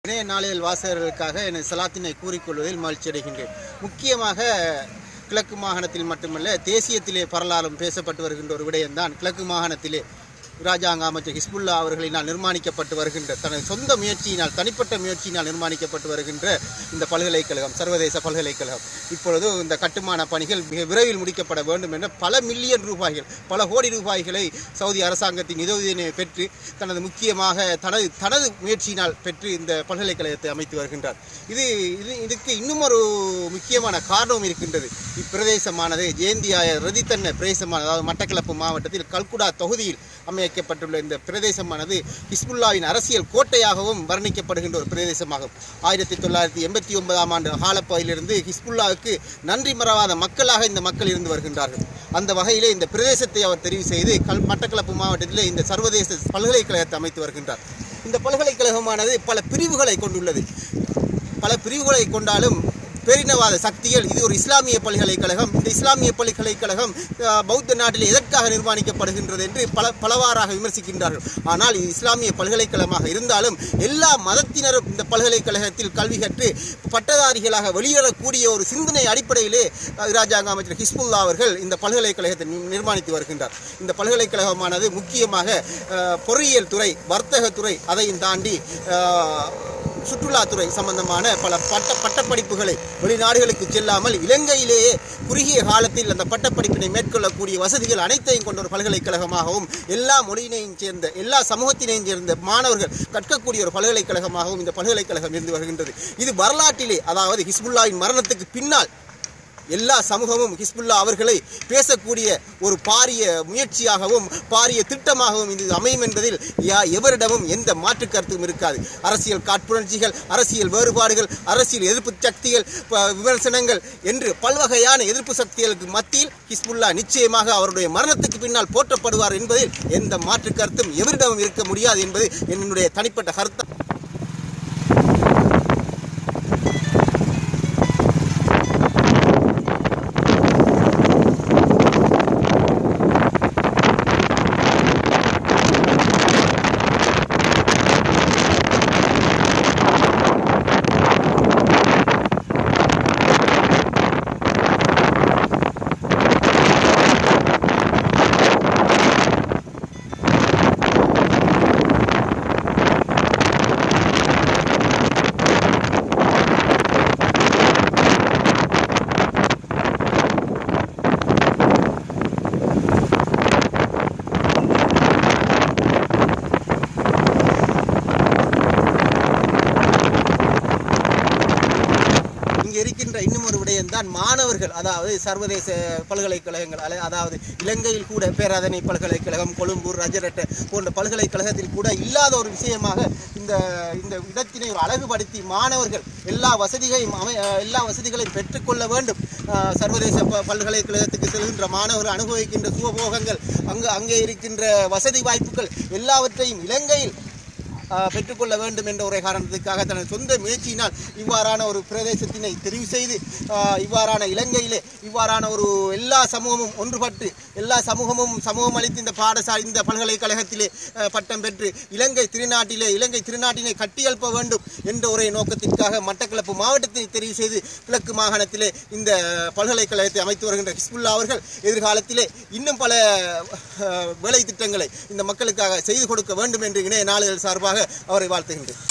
இணைய நாளிதழ் வாசகர்களுக்காக எனது சலாத்தினை கூறிக்கொள்வதில் மகிழ்ச்சி அடைகின்றேன். முக்கியமாக கிழக்கு மாகாணத்தில் மட்டுமல்ல, தேசியத்திலே பரலாலும் பேசப்பட்டு வருகின்ற ஒரு விடயம்தான் கிழக்கு மாகாணத்திலே இராஜாங்க அமைச்சர் ஹிஸ்புல்லா அவர்களினால் நிர்மாணிக்கப்பட்டு வருகின்ற, தனது சொந்த முயற்சியினால், தனிப்பட்ட முயற்சியினால் நிர்மாணிக்கப்பட்டு வருகின்ற இந்த பல்கலைக்கழகம், சர்வதேச பல்கலைக்கழகம், இப்பொழுது இந்த கட்டுமான பணிகள் மிக விரைவில் முடிக்கப்பட வேண்டும் என்ற பல மில்லியன் ரூபாய்கள், பல கோடி ரூபாய்களை சவுதி அரசாங்கத்தின் நிதியுதவியை பெற்று முக்கியமாக தனது முயற்சியினால் பெற்று இந்த பல்கலைக்கழகத்தை அமைத்து வருகின்றார். இதுக்கு இன்னும் ஒரு முக்கியமான காரணம் இருக்கின்றது. இப்பிரதேசமானது ஜேந்தியாய ரதித்தன்ன பிரதேசமானது, அதாவது மட்டக்களப்பு மாவட்டத்தில் கல்குடா தொகுதியில் அமைக்கப்பட்டுள்ள இந்த பிரதேசமானது ஹிஸ்புல்லாவின் அரசியல் கோட்டையாகவும் வர்ணிக்கப்படுகின்ற ஒரு பிரதேசமாகும். 1989ஆம் ஆண்டு காலப்பகுதியிலிருந்து ஹிஸ்புல்லாவுக்கு நன்றி மறவாத மக்களாக இந்த மக்கள் இருந்து வருகின்றார்கள். அந்த வகையிலே இந்த பிரதேசத்தை அவர் தெரிவு செய்து மட்டக்களப்பு மாவட்டத்திலே இந்த சர்வதேச பல்கலைக்கழகத்தை அமைத்து வருகின்றார். இந்த பல்கலைக்கழகமானது பல பிரிவுகளை கொண்டுள்ளது. பல பிரிவுகளை கொண்டாலும் பேரினவாத சக்திகள் இது ஒரு இஸ்லாமிய பல்கலைக்கழகம், இந்த இஸ்லாமிய பல்கலைக்கழகம் பௌத்த நாட்டில் எதற்காக நிர்மாணிக்கப்படுகின்றது என்று பலவாறாக விமர்சிக்கின்றார்கள். ஆனால் இது இஸ்லாமிய பல்கலைக்கழகமாக இருந்தாலும் எல்லா மதத்தினரும் இந்த பல்கலைக்கழகத்தில் கல்வி கற்று பட்டதாரிகளாக வெளியேறக்கூடிய ஒரு சிந்தனை அடிப்படையிலே இராஜாங்க அமைச்சர் ஹிஸ்புல்லா அவர்கள் இந்த பல்கலைக்கழகத்தை நிர்மாணித்து வருகின்றார். இந்த பல்கலைக்கழகமானது முக்கியமாக பொறியியல் துறை, வர்த்தகத்துறை, அதையும் தாண்டி சுற்றுலாத்துறை சம்பந்தமான பல பட்டப்படிப்புகளை வெளிநாடுகளுக்கு செல்லாமல் இலங்கையிலேயே குறுகிய காலத்தில் அந்த பட்டப்படிப்பினை மேற்கொள்ளக்கூடிய வசதிகள் அனைத்தையும் கொண்ட ஒரு பல்கலைக்கழகமாகவும், எல்லா மொழியினையும் சேர்ந்த, எல்லா சமூகத்தினையும் சேர்ந்த மாணவர்கள் கற்கக்கூடிய ஒரு பல்கலைக்கழகமாகவும் இந்த பல்கலைக்கழகம் இருந்து வருகின்றது. இது வரலாற்றிலே, அதாவது ஹிஸ்புல்லாவின் மரணத்துக்கு பின்னால் எல்லா சமூகமும் ஹிஸ்புல்லா அவர்களை பேசக்கூடிய ஒரு பாரிய முயற்சியாகவும் பாரிய திட்டமாகவும் இது அமையும் என்பதில் எவரிடமும் எந்த மாற்று கருத்தும் இருக்காது. அரசியல் காட்புணர்ச்சிகள், அரசியல் வேறுபாடுகள், அரசியல் எதிர்ப்பு சக்திகள், விமர்சனங்கள் என்று பல்வகையான எதிர்ப்பு சக்திகளுக்கு மத்தியில் ஹிஸ்புல்லா நிச்சயமாக அவருடைய மரணத்துக்கு பின்னால் போற்றப்படுவார் என்பதில் எந்த மாற்று கருத்தும் எவரிடமும் இருக்க முடியாது என்பது என்னுடைய தனிப்பட்ட கருத்து. இருக்கின்ற இன்னும் ஒரு விடயம்தான் மாணவர்கள், அதாவது சர்வதேச பல்கலைக்கழகங்கள், அதாவது இலங்கையில் கூட பேராதனை பல்கலைக்கழகம், கொழும்பு, ரஜரட்ட போன்ற பல்கலைக்கழகத்தில் கூட இல்லாத ஒரு விஷயமாக இந்த இடத்தினை ஒரு அழகுபடுத்தி மாணவர்கள் எல்லா வசதிகளையும் பெற்றுக்கொள்ள வேண்டும். சர்வதேச பல்கலைக்கழகத்துக்கு செல்கின்ற மாணவர்கள் அனுபவிக்கின்ற சுகபோகங்கள், அங்கே இருக்கின்ற வசதி வாய்ப்புகள் எல்லாவற்றையும் இலங்கையில் பெற்றுக்கொள்ள வேண்டும் என்ற ஒரு காரணத்துக்காக தனது சொந்த முயற்சியினால் இவ்வாறான ஒரு பிரதேசத்தினை தெரிவு செய்து இவ்வாறான இலங்கையிலே இவ்வாறான ஒரு எல்லா சமூகமும் ஒன்றுபட்டு எல்லா சமூகம் அளித்து இந்த பல்கலைக்கழகத்திலே பட்டம் பெற்று இலங்கை திருநாட்டினை கட்டியெழுப்ப வேண்டும் என்ற ஒரே நோக்கத்திற்காக மட்டக்களப்பு மாவட்டத்தை தெரிவு செய்து கிழக்கு மாகாணத்திலே இந்த பல்கலைக்கழகத்தை அமைத்து வருகின்ற ஹிஸ்புல்லா அவர்கள் எதிர்காலத்திலே இன்னும் பல வேலை திட்டங்களை இந்த மக்களுக்காக செய்து கொடுக்க வேண்டும் என்று இணைய நாளிதழ் சார்பாக அவரை வாழ்த்துகின்றேன்.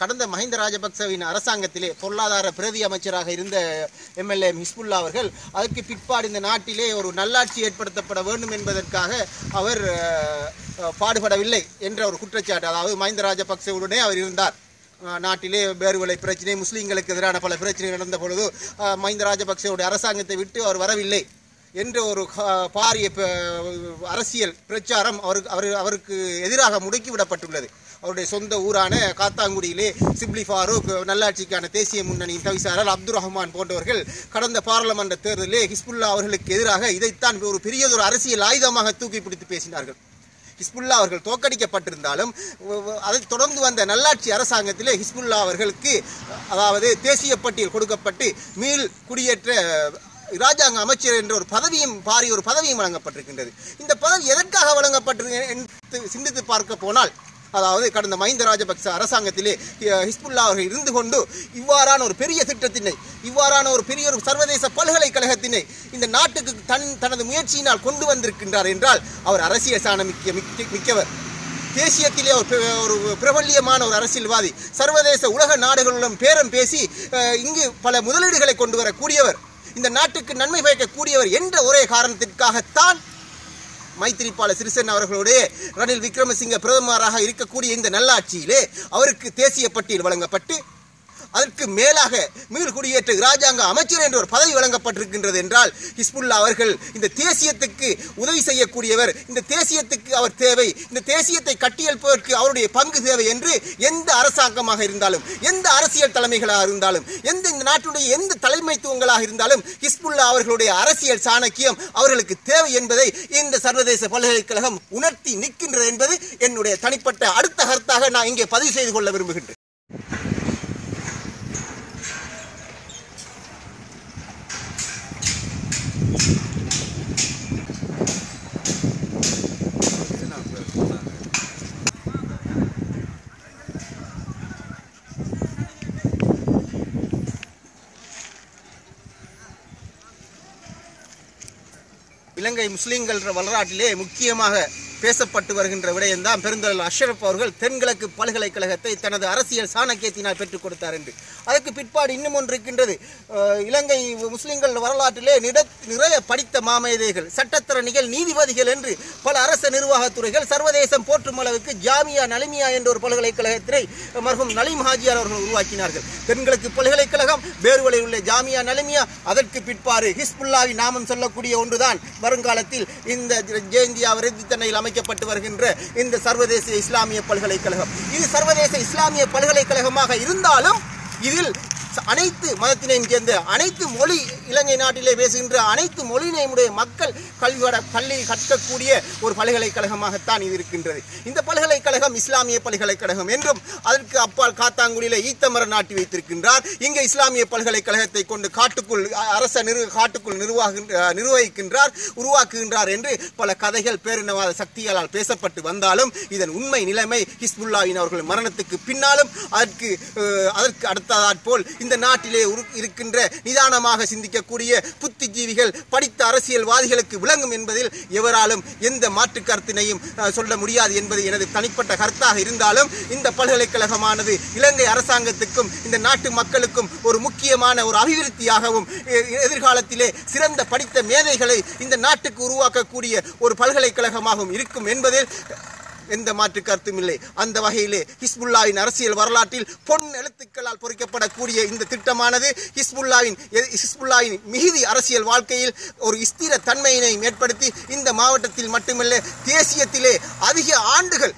கடந்த மஹிந்த ராஜபக்சவின் அரசாங்கத்திலே பொருளாதார பிரதி அமைச்சராக இருந்த எம்எல்ஏ ஹிஸ்புல்லா அவர்கள் அதற்கு பிற்பாடு இந்த நாட்டிலே ஒரு நல்லாட்சி ஏற்படுத்தப்பட வேண்டும் என்பதற்காக அவர் பாடுபடவில்லை என்ற ஒரு குற்றச்சாட்டு, அதாவது மஹிந்த ராஜபக்சவுடனே அவர் இருந்தார். நாட்டிலே பேறுவலை பிரச்சனை, முஸ்லீம்களுக்கு எதிரான பல பிரச்சனைகள் நடந்த பொழுது மஹிந்த ராஜபக்சவுடைய அரசாங்கத்தை விட்டு அவர் வரவில்லை என்ற ஒரு பாரிய அரசியல் பிரச்சாரம் அவருக்கு எதிராக முடுக்கிவிடப்பட்டுள்ளது. அவருடைய சொந்த ஊரான காத்தாங்குடியிலே சிப்லி ஃபாரூக், நல்லாட்சிக்கான தேசிய முன்னணியின் தவிசாளர் அப்துல் ரஹ்மான் போன்றவர்கள் கடந்த பாராளுமன்ற தேர்தலிலே ஹிஸ்புல்லா அவர்களுக்கு எதிராக இதைத்தான் ஒரு பெரியதொரு அரசியல் ஆயுதமாக தூக்கி பிடித்து பேசினார்கள். ஹிஸ்புல்லா அவர்கள் தோற்கடிக்கப்பட்டிருந்தாலும் அதை தொடர்ந்து வந்த நல்லாட்சி அரசாங்கத்திலே ஹிஸ்புல்லா அவர்களுக்கு அதாவது தேசிய பட்டியல் கொடுக்கப்பட்டு மீள் குடியேற்ற இராஜாங்க அமைச்சர் என்ற ஒரு பதவியும் பாரிய ஒரு பதவியும் வழங்கப்பட்டிருக்கின்றது. இந்த பதவி எதற்காக வழங்கப்பட்டிருக்கு என்று சிந்தித்து பார்க்க போனால், அதாவது கடந்த மஹிந்த ராஜபக்ச அரசாங்கத்திலே ஹிஸ்புல்லா அவர்கள் இருந்து கொண்டு இவ்வாறான ஒரு பெரிய திட்டத்தினை, இவ்வாறான ஒரு பெரிய ஒரு சர்வதேச பல்கலைக்கழகத்தினை இந்த நாட்டுக்கு தனது முயற்சியினால் கொண்டு வந்திருக்கின்றார் என்றால் அவர் அரசியல் சாண மிக்கவர். தேசியத்திலே ஒரு பிரபல்யமான ஒரு அரசியல்வாதி, சர்வதேச உலக நாடுகளுடன் பேரம் பேசி இங்கு பல முதலீடுகளை கொண்டு வரக்கூடியவர், இந்த நாட்டுக்கு நன்மை பயக்கக்கூடியவர் என்ற ஒரே காரணத்திற்காகத்தான் மைத்திரிபால சிறிசேன அவர்களுடைய ரணில் விக்ரமசிங்க பிரதமராக இருக்கக்கூடிய இந்த நல்லாட்சியிலே அவருக்கு தேசிய பட்டியல் வழங்கப்பட்டு அதற்கு மேலாக மீள்குடியேற்ற இராஜாங்க அமைச்சர் என்ற ஒரு பதவி வழங்கப்பட்டிருக்கின்றது என்றால் ஹிஸ்புல்லா அவர்கள் இந்த தேசியத்துக்கு உதவி செய்யக்கூடியவர், இந்த தேசியத்துக்கு அவர் தேவை, இந்த தேசியத்தை கட்டியெழுப்பதற்கு அவருடைய பங்கு தேவை என்று எந்த அரசாங்கமாக இருந்தாலும், எந்த அரசியல் தலைமைகளாக இருந்தாலும், இந்த நாட்டுடைய எந்த தலைமைத்துவங்களாக இருந்தாலும் ஹிஸ்புல்லா அவர்களுடைய அரசியல் சாணக்கியம் அவர்களுக்கு தேவை என்பதை இந்த சர்வதேச பல்கலைக்கழகம் உணர்த்தி நிற்கின்றது என்பது என்னுடைய தனிப்பட்ட அடுத்த கருத்தாக நான் இங்கே பதிவு செய்து கொள்ள விரும்புகின்றேன். இலங்கை முஸ்லிம்கள் வரலாற்றிலே முக்கியமாக பேசப்பட்டு வருகின்ற விடயம்தான் பெருந்தலைவர் அஷ்ரப் அவர்கள் தென்கிழக்கு பல்கலைக்கழகத்தை தனது அரசியல் சாணக்கியத்தினால் பெற்றுக் கொடுத்தார் என்று. அதற்கு பிற்பாடு இன்னும் ஒன்று இருக்கின்றது. இலங்கை முஸ்லிம்கள் வரலாற்றிலே நிறைய படித்த மாமேதைகள், சட்டத்தரணிகள், நீதிபதிகள் என்று பல அரச நிர்வாகத்துறைகள் சர்வதேசம் போற்றும் அளவுக்கு ஜாமியா நலிமியா என்ற ஒரு பல்கலைக்கழகத்தினை மர்ஹூம் நலீம் ஹாஜியார் அவர்கள் உருவாக்கினார்கள். தென்கிழக்கு பல்கலைக்கழகம், பேருவளையில் உள்ள ஜாமியா நலிமியா, அதற்கு பிற்பாடு ஹிஸ்புல்லாவின் நாமம் சொல்லக்கூடிய ஒன்றுதான் வருங்காலத்தில் இந்த ஜெயந்தியா விருத்தித்தன்னையில் அமைக்கப்பட்டு வருகின்ற இந்த சர்வதேச இஸ்லாமிய பல்கலைக்கழகம். இது சர்வதேச இஸ்லாமிய பல்கலைக்கழகமாக இருந்தாலும் இதில் அனைத்து மதத்தினையும் சேர்ந்த அனைத்து மொழி, இலங்கை நாட்டிலே பேசுகின்ற அனைத்து மொழியினையுடைய மக்கள் கல்வி கற்கக்கூடிய ஒரு பல்கலைக்கழகமாகத்தான் இது இருக்கின்றது. இந்த பல்கலைக்கழகம் இஸ்லாமிய பல்கலைக்கழகம் என்றும் அதற்கு அப்பால் காத்தாங்குடியிலே ஈத்தமரம் நாட்டி வைத்திருக்கின்றார். இங்கே இஸ்லாமிய பல்கலைக்கழகத்தை கொண்டு காட்டுக்குள் நிர்வகிக்கின்றார், உருவாக்குகின்றார் என்று பல கதைகள் பேரினவாத சக்திகளால் பேசப்பட்டு வந்தாலும் இதன் உண்மை நிலைமை ஹிஸ்புல்லாவின் அவர்கள் மரணத்துக்கு பின்னாலும் அதற்கு அடுத்ததாற்போல் இந்த நாட்டிலே இருக்கின்ற நிதானமாக சிந்திக்கக்கூடிய புத்திஜீவிகள், படித்த அரசியல்வாதிகளுக்கு விளங்கும் என்பதில் எவராலும் எந்த மாற்று கருத்தினையும் சொல்ல முடியாது என்பது எனது தனிப்பட்ட கருத்தாக இருந்தாலும் இந்த பல்கலைக்கழகமானது இலங்கை அரசாங்கத்துக்கும் இந்த நாட்டு மக்களுக்கும் ஒரு முக்கியமான ஒரு அபிவிருத்தியாகவும் எதிர்காலத்திலே சிறந்த படித்த மேதைகளை இந்த நாட்டுக்கு உருவாக்கக்கூடிய ஒரு பல்கலைக்கழகமாகவும் இருக்கும் என்பதில் எந்த மாற்று கருத்தும் இல்லை. அந்த வகையிலே ஹிஸ்புல்லாவின் அரசியல் வரலாற்றில் பொன் எழுத்துக்களால் பொறிக்கப்படக்கூடிய இந்த திட்டமானது ஹிஸ்புல்லாவின் மிகுதி அரசியல் வாழ்க்கையில் ஒரு ஸ்திர தன்மையினை ஏற்படுத்தி இந்த மாவட்டத்தில் மட்டுமல்ல தேசியத்திலே அதிக ஆண்டுகள்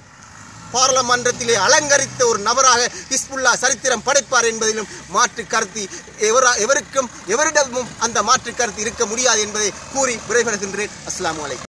பாராளுமன்றத்திலே அலங்கரித்த ஒரு நபராக ஹிஸ்புல்லா சரித்திரம் படைப்பார் என்பதிலும் மாற்று கருத்து எவரிடமும் அந்த மாற்று கருத்து இருக்க முடியாது என்பதை கூறி விடைபெறுகின்றேன். அஸ்ஸலாமு அலைக்கும்.